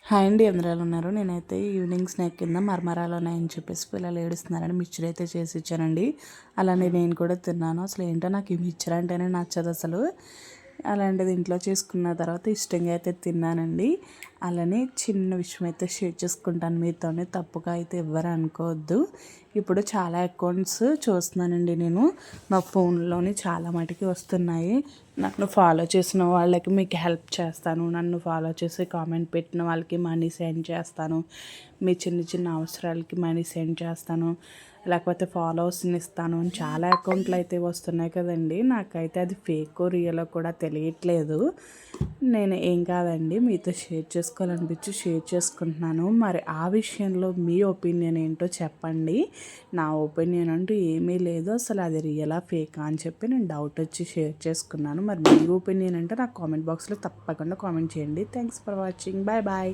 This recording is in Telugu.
హాయ్ అండి, అందరూ ఎలా ఉన్నారు? నేనైతే ఈవినింగ్ స్నాక్ కింద మరమరాలు ఉన్నాయని చెప్పేసి పిల్లలు ఏడుస్తున్నారని మిక్చర్ అయితే చేసి ఇచ్చానండి. అలానే నేను కూడా తిన్నాను. అసలు ఏంటో నాకు ఈ మిక్చర్ అంటేనే నచ్చదు అసలు. అలాంటిది ఇంట్లో చేసుకున్న తర్వాత ఇష్టంగా అయితే తిన్నానండి. అలానే చిన్న విషయం అయితే షేర్ చేసుకుంటాను మీతోనే, తప్పుగా అయితే ఎవ్వరు అనుకోవద్దు. ఇప్పుడు చాలా అకౌంట్స్ చూస్తున్నానండి నేను, నా ఫోన్లోని చాలా మటుకి వస్తున్నాయి. నన్ను ఫాలో చేసిన వాళ్ళకి మీకు హెల్ప్ చేస్తాను, నన్ను ఫాలో చేసి కామెంట్ పెట్టిన వాళ్ళకి మనీ సెండ్ చేస్తాను, మీ చిన్న చిన్న అవసరాలకి మనీ సెండ్ చేస్తాను, లేకపోతే ఫాలోవర్స్ని ఇస్తాను అని చాలా అకౌంట్లు అయితే వస్తున్నాయి కదండి. నాకైతే అది ఫేకో రియలో కూడా తెలియట్లేదు. నేను ఏం కాదండి, మీతో షేర్ చేసుకోవాలనిపించి షేర్ చేసుకుంటున్నాను. మరి ఆ విషయంలో మీ ఒపీనియన్ ఏంటో చెప్పండి. నా ఒపీనియన్ అంటూ ఏమీ లేదు, అసలు అది రియలా ఫేకా అని చెప్పి నేను డౌట్ వచ్చి షేర్ చేసుకున్నాను. మరి మీ ఒపీనియన్ అంటే నాకు కామెంట్ బాక్స్లో తప్పకుండా కామెంట్ చేయండి. Thanks for watching. Bye bye.